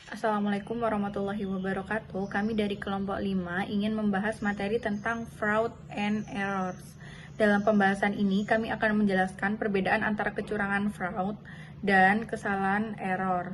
Assalamualaikum warahmatullahi wabarakatuh. Kami dari kelompok 5 ingin membahas materi tentang fraud and errors. Dalam pembahasan ini, kami akan menjelaskan perbedaan antara kecurangan fraud dan kesalahan errors,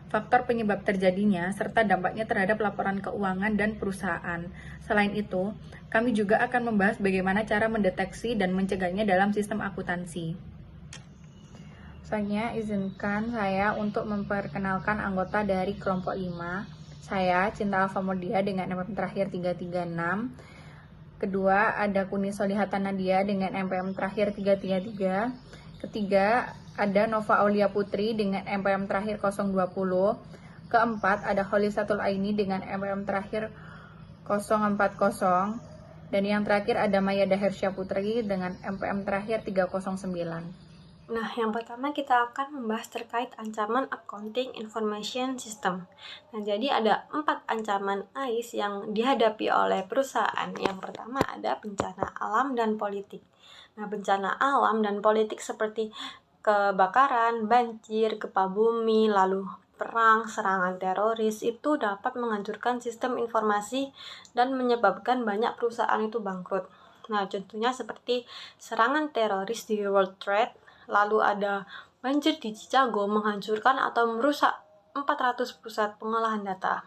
faktor penyebab terjadinya, serta dampaknya terhadap laporan keuangan dan perusahaan. Selain itu, kami juga akan membahas bagaimana cara mendeteksi dan mencegahnya dalam sistem akuntansi. Selanjutnya, izinkan saya untuk memperkenalkan anggota dari kelompok 5. Saya, Cinta Alfa Mordia dengan MPM terakhir 336. Kedua, ada Kuni Solihatan Nadia dengan MPM terakhir 333. Ketiga, ada Nova Aulia Putri dengan MPM terakhir 020. Keempat, ada Holisatul Aini dengan MPM terakhir 040. Dan yang terakhir ada Maya Dahersya Putri dengan MPM terakhir 309. Nah, yang pertama kita akan membahas terkait ancaman Accounting Information System. Nah, jadi ada 4 ancaman AIS yang dihadapi oleh perusahaan. Yang pertama ada bencana alam dan politik. Nah, bencana alam dan politik seperti kebakaran, banjir, gempa bumi, lalu perang, serangan teroris itu dapat menghancurkan sistem informasi dan menyebabkan banyak perusahaan itu bangkrut. Nah, contohnya seperti serangan teroris di World Trade, lalu ada banjir di Chicago menghancurkan atau merusak 400 pusat pengolahan data.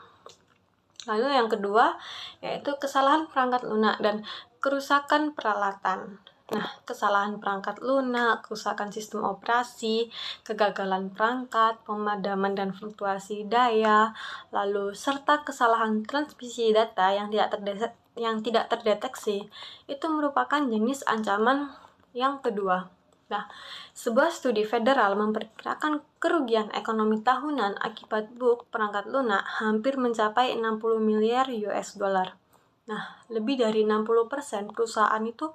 Lalu yang kedua yaitu kesalahan perangkat lunak dan kerusakan peralatan. Nah, kesalahan perangkat lunak, kerusakan sistem operasi, kegagalan perangkat, pemadaman dan fluktuasi daya, lalu serta kesalahan transmisi data yang tidak terdeteksi itu merupakan jenis ancaman yang kedua. Nah, sebuah studi federal memperkirakan kerugian ekonomi tahunan akibat bug perangkat lunak hampir mencapai 60 miliar US dollar. Nah, lebih dari 60% perusahaan itu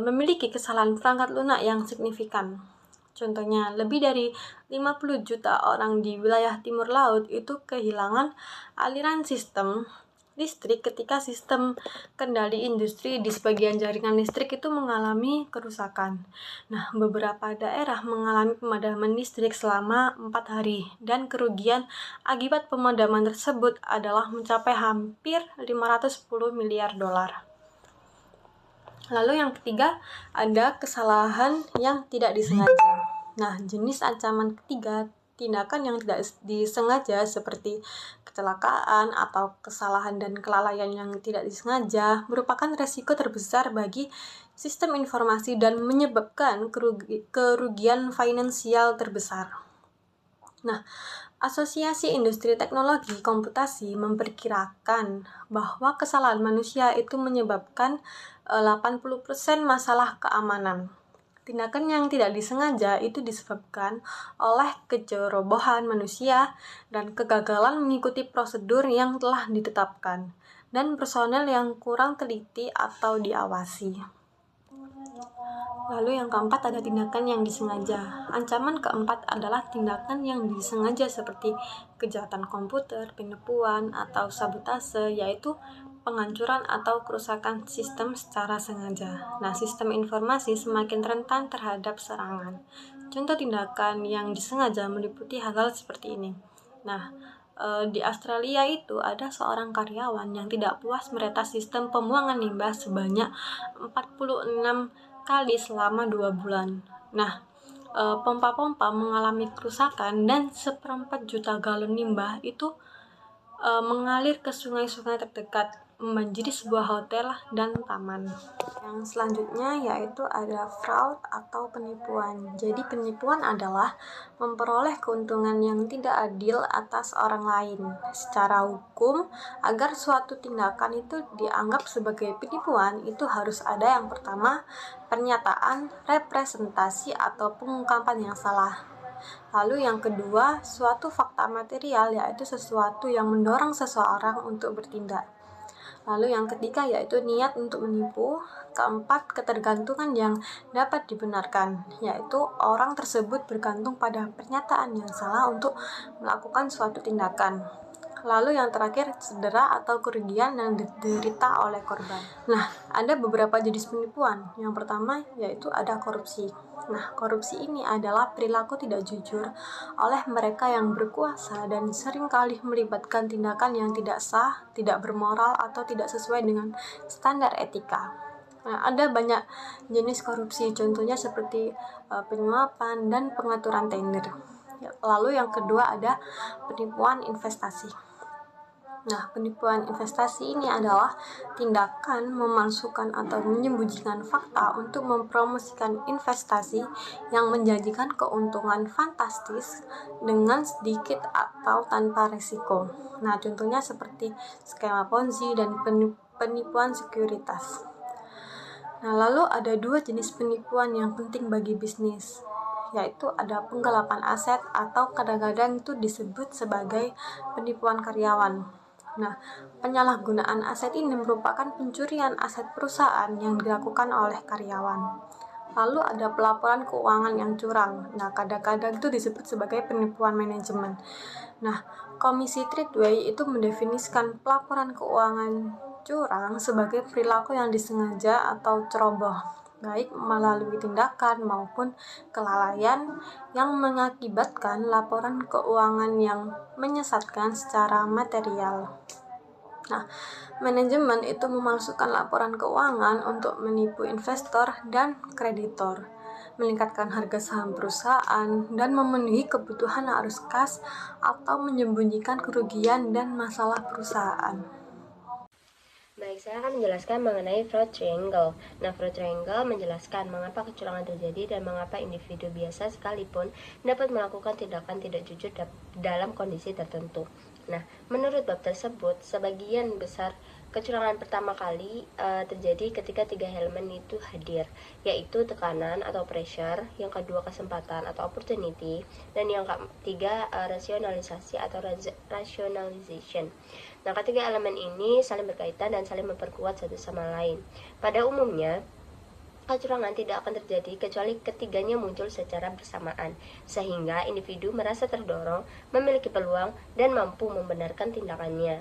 memiliki kesalahan perangkat lunak yang signifikan. Contohnya, lebih dari 50 juta orang di wilayah timur laut itu kehilangan aliran sistem listrik ketika sistem kendali industri di sebagian jaringan listrik itu mengalami kerusakan. Nah, beberapa daerah mengalami pemadaman listrik selama 4 hari dan kerugian akibat pemadaman tersebut adalah mencapai hampir 510 miliar dolar. Lalu yang ketiga, ada kesalahan yang tidak disengaja. Nah, jenis ancaman ketiga, tindakan yang tidak disengaja seperti kecelakaan atau kesalahan dan kelalaian yang tidak disengaja merupakan resiko terbesar bagi sistem informasi dan menyebabkan kerugian finansial terbesar. Nah, Asosiasi Industri Teknologi Komputasi memperkirakan bahwa kesalahan manusia itu menyebabkan 80% masalah keamanan. Tindakan yang tidak disengaja itu disebabkan oleh kecerobohan manusia dan kegagalan mengikuti prosedur yang telah ditetapkan, dan personel yang kurang teliti atau diawasi. Lalu yang keempat ada tindakan yang disengaja. Ancaman keempat adalah tindakan yang disengaja seperti kejahatan komputer, penipuan, atau sabotase, yaitu penghancuran atau kerusakan sistem secara sengaja. Nah, sistem informasi semakin rentan terhadap serangan. Contoh tindakan yang disengaja meliputi hal-hal seperti ini. Nah, di Australia itu ada seorang karyawan yang tidak puas meretas sistem pembuangan limbah sebanyak 46 kali selama 2 bulan. Nah, pompa-pompa mengalami kerusakan dan 1/4 juta galon limbah itu mengalir ke sungai-sungai terdekat, membanjiri sebuah hotel dan taman. Yang selanjutnya yaitu ada fraud atau penipuan. Jadi penipuan adalah memperoleh keuntungan yang tidak adil atas orang lain. Secara hukum, agar suatu tindakan itu dianggap sebagai penipuan, itu harus ada yang pertama, pernyataan, representasi, atau pengungkapan yang salah. Lalu yang kedua, suatu fakta material, yaitu sesuatu yang mendorong seseorang untuk bertindak. Lalu yang ketiga yaitu niat untuk menipu. Keempat, ketergantungan yang dapat dibenarkan, yaitu orang tersebut bergantung pada pernyataan yang salah untuk melakukan suatu tindakan. Lalu yang terakhir, cedera atau kerugian yang diderita oleh korban. Nah, ada beberapa jenis penipuan. Yang pertama yaitu ada korupsi. Nah, korupsi ini adalah perilaku tidak jujur oleh mereka yang berkuasa dan seringkali melibatkan tindakan yang tidak sah, tidak bermoral, atau tidak sesuai dengan standar etika. Nah, ada banyak jenis korupsi, contohnya seperti penyuapan dan pengaturan tender. Lalu yang kedua ada penipuan investasi. Nah, penipuan investasi ini adalah tindakan memalsukan atau menyembunyikan fakta untuk mempromosikan investasi yang menjanjikan keuntungan fantastis dengan sedikit atau tanpa risiko. Nah, contohnya seperti skema Ponzi dan penipuan sekuritas. Nah, lalu ada dua jenis penipuan yang penting bagi bisnis, yaitu ada penggelapan aset atau kadang-kadang itu disebut sebagai penipuan karyawan. Nah, penyalahgunaan aset ini merupakan pencurian aset perusahaan yang dilakukan oleh karyawan. Lalu ada pelaporan keuangan yang curang. Nah, kadang-kadang itu disebut sebagai penipuan manajemen. Nah, Komisi Tradeway itu mendefinisikan pelaporan keuangan curang sebagai perilaku yang disengaja atau ceroboh, baik melalui tindakan maupun kelalaian yang mengakibatkan laporan keuangan yang menyesatkan secara material. Nah, manajemen itu memalsukan laporan keuangan untuk menipu investor dan kreditor, meningkatkan harga saham perusahaan, dan memenuhi kebutuhan arus kas atau menyembunyikan kerugian dan masalah perusahaan. Baik, saya akan menjelaskan mengenai fraud triangle. Nah, fraud triangle menjelaskan mengapa kecurangan terjadi dan mengapa individu biasa sekalipun dapat melakukan tindakan tidak jujur dalam kondisi tertentu. Nah, menurut bab tersebut, sebagian besar kecurangan pertama kali terjadi ketika tiga elemen itu hadir, yaitu tekanan atau pressure, yang kedua kesempatan atau opportunity, dan yang ketiga rasionalisasi atau rationalization. Nah, ketiga elemen ini saling berkaitan dan saling memperkuat satu sama lain. Pada umumnya, kecurangan tidak akan terjadi kecuali ketiganya muncul secara bersamaan, sehingga individu merasa terdorong, memiliki peluang, dan mampu membenarkan tindakannya.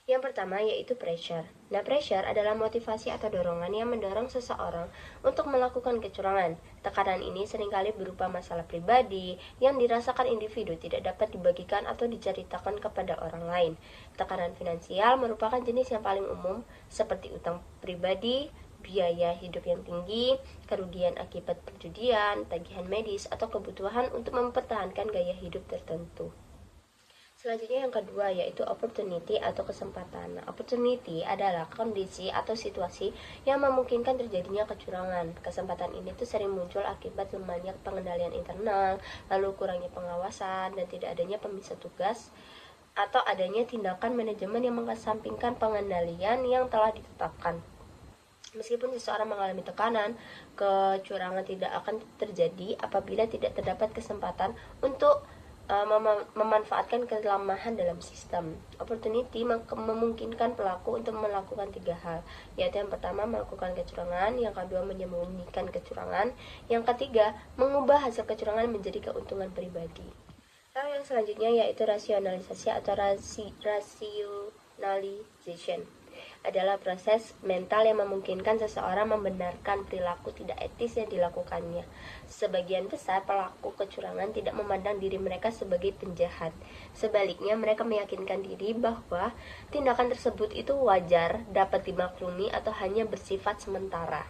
Yang pertama yaitu pressure. Nah, pressure adalah motivasi atau dorongan yang mendorong seseorang untuk melakukan kecurangan. Tekanan ini seringkali berupa masalah pribadi yang dirasakan individu tidak dapat dibagikan atau diceritakan kepada orang lain. Tekanan finansial merupakan jenis yang paling umum, seperti utang pribadi, biaya hidup yang tinggi, kerugian akibat perjudian, tagihan medis, atau kebutuhan untuk mempertahankan gaya hidup tertentu. Selanjutnya yang kedua yaitu opportunity atau kesempatan. Nah, opportunity adalah kondisi atau situasi yang memungkinkan terjadinya kecurangan. Kesempatan ini tuh sering muncul akibat lemahnya pengendalian internal, lalu kurangnya pengawasan dan tidak adanya pemisah tugas atau adanya tindakan manajemen yang mengesampingkan pengendalian yang telah ditetapkan. Meskipun seseorang mengalami tekanan, kecurangan tidak akan terjadi apabila tidak terdapat kesempatan untuk memanfaatkan kelemahan dalam sistem. Opportunity memungkinkan pelaku untuk melakukan tiga hal, yaitu yang pertama melakukan kecurangan, yang kedua menyembunyikan kecurangan, yang ketiga mengubah hasil kecurangan menjadi keuntungan pribadi. Lalu yang selanjutnya yaitu rasionalisasi atau rationalization adalah proses mental yang memungkinkan seseorang membenarkan perilaku tidak etis yang dilakukannya. Sebagian besar pelaku kecurangan tidak memandang diri mereka sebagai penjahat. Sebaliknya, mereka meyakinkan diri bahwa tindakan tersebut itu wajar, dapat dimaklumi, atau hanya bersifat sementara.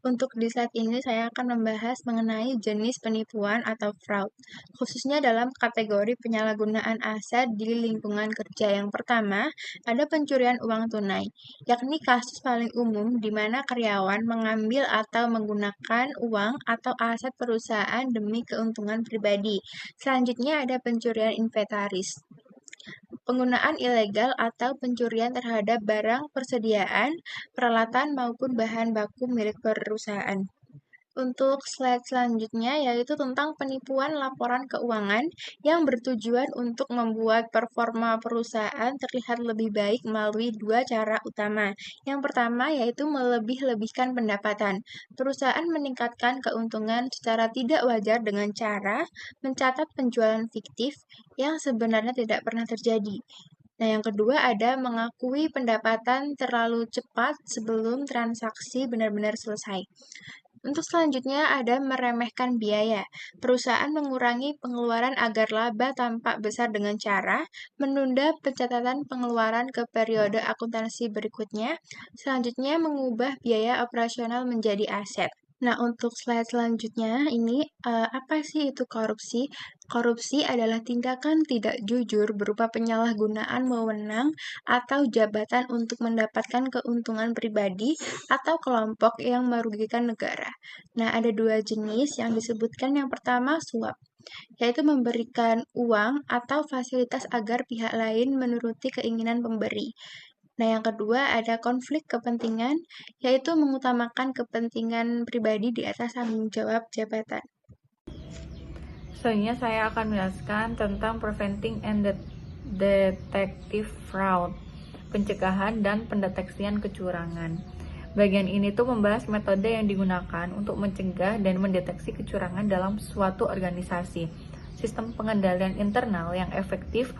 Untuk di slide ini saya akan membahas mengenai jenis penipuan atau fraud, khususnya dalam kategori penyalahgunaan aset di lingkungan kerja. Yang pertama, ada pencurian uang tunai, yakni kasus paling umum di mana karyawan mengambil atau menggunakan uang atau aset perusahaan demi keuntungan pribadi. Selanjutnya ada pencurian inventaris, penggunaan ilegal atau pencurian terhadap barang persediaan, peralatan maupun bahan baku milik perusahaan. Untuk slide selanjutnya yaitu tentang penipuan laporan keuangan yang bertujuan untuk membuat performa perusahaan terlihat lebih baik melalui dua cara utama. Yang pertama yaitu melebih-lebihkan pendapatan. Perusahaan meningkatkan keuntungan secara tidak wajar dengan cara mencatat penjualan fiktif yang sebenarnya tidak pernah terjadi. Nah, yang kedua ada mengakui pendapatan terlalu cepat sebelum transaksi benar-benar selesai. Untuk selanjutnya ada meremehkan biaya. Perusahaan mengurangi pengeluaran agar laba tampak besar dengan cara menunda pencatatan pengeluaran ke periode akuntansi berikutnya. Selanjutnya mengubah biaya operasional menjadi aset. Nah, untuk slide selanjutnya ini apa sih itu korupsi? Korupsi adalah tindakan tidak jujur berupa penyalahgunaan wewenang atau jabatan untuk mendapatkan keuntungan pribadi atau kelompok yang merugikan negara. Nah, ada dua jenis yang disebutkan. Yang pertama, suap, yaitu memberikan uang atau fasilitas agar pihak lain menuruti keinginan pemberi. Nah, yang kedua ada konflik kepentingan, yaitu mengutamakan kepentingan pribadi di atas tanggung jawab jabatan. Selanjutnya saya akan menjelaskan tentang preventing and detective fraud, pencegahan dan pendeteksian kecurangan. Bagian ini tuh membahas metode yang digunakan untuk mencegah dan mendeteksi kecurangan dalam suatu organisasi. Sistem pengendalian internal yang efektif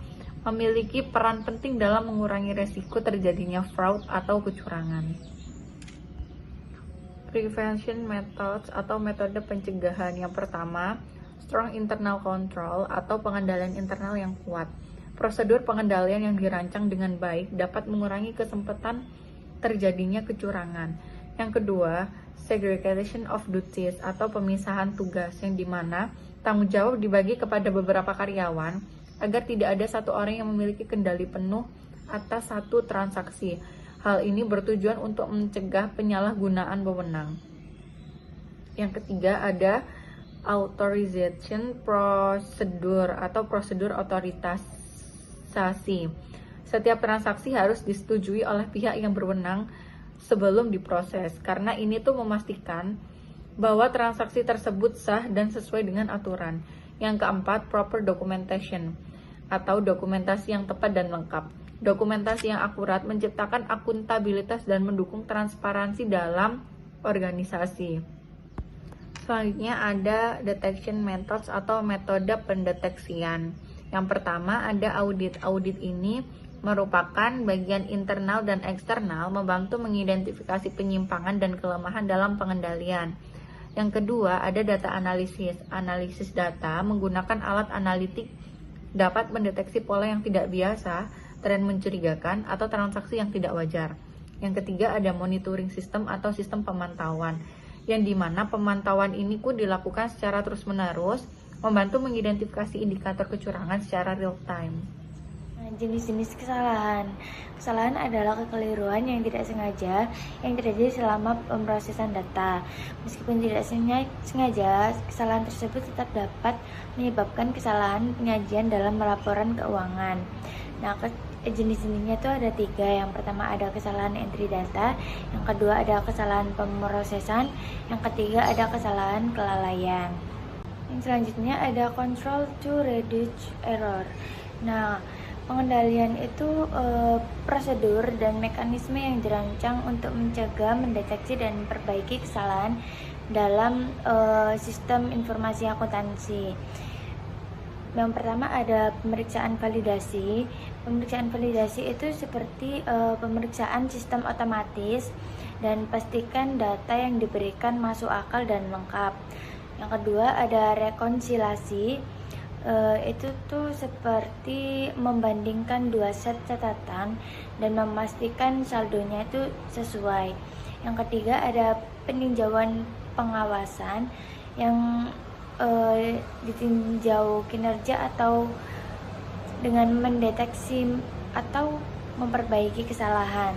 memiliki peran penting dalam mengurangi resiko terjadinya fraud atau kecurangan. Prevention methods atau metode pencegahan. Yang pertama, strong internal control atau pengendalian internal yang kuat. Prosedur pengendalian yang dirancang dengan baik dapat mengurangi kesempatan terjadinya kecurangan. Yang kedua, segregation of duties atau pemisahan tugas, yang dimana tanggung jawab dibagi kepada beberapa karyawan agar tidak ada satu orang yang memiliki kendali penuh atas satu transaksi. Hal ini bertujuan untuk mencegah penyalahgunaan wewenang. Yang ketiga ada authorization procedure atau prosedur otorisasi. Setiap transaksi harus disetujui oleh pihak yang berwenang sebelum diproses, karena ini tuh memastikan bahwa transaksi tersebut sah dan sesuai dengan aturan. Yang keempat, proper documentation atau dokumentasi yang tepat dan lengkap. Dokumentasi yang akurat menciptakan akuntabilitas dan mendukung transparansi dalam organisasi. Selanjutnya ada detection methods atau metode pendeteksian. Yang pertama ada audit. Audit ini merupakan bagian internal dan eksternal membantu mengidentifikasi penyimpangan dan kelemahan dalam pengendalian. Yang kedua, ada data analisis. Analisis data menggunakan alat analitik dapat mendeteksi pola yang tidak biasa, tren mencurigakan, atau transaksi yang tidak wajar. Yang ketiga, ada monitoring system atau sistem pemantauan, yang dimana pemantauan ini pun dilakukan secara terus-menerus, membantu mengidentifikasi indikator kecurangan secara real time. Jenis-jenis kesalahan. Kesalahan adalah kekeliruan yang tidak sengaja yang terjadi selama pemrosesan data. Meskipun tidak sengaja, kesalahan tersebut tetap dapat menyebabkan kesalahan penyajian dalam laporan keuangan. Nah, jenis-jenisnya itu ada 3. Yang pertama ada kesalahan entry data, yang kedua ada kesalahan pemrosesan, yang ketiga ada kesalahan kelalaian. Yang selanjutnya ada control to reduce error. Nah, pengendalian itu prosedur dan mekanisme yang dirancang untuk mencegah, mendeteksi, dan memperbaiki kesalahan dalam sistem informasi akuntansi. Yang pertama ada pemeriksaan validasi. Pemeriksaan validasi itu seperti pemeriksaan sistem otomatis dan pastikan data yang diberikan masuk akal dan lengkap. Yang kedua ada rekonsiliasi. Itu tuh seperti membandingkan 2 set catatan dan memastikan saldonya itu sesuai. Yang ketiga ada peninjauan pengawasan yang ditinjau kinerja atau dengan mendeteksi atau memperbaiki kesalahan.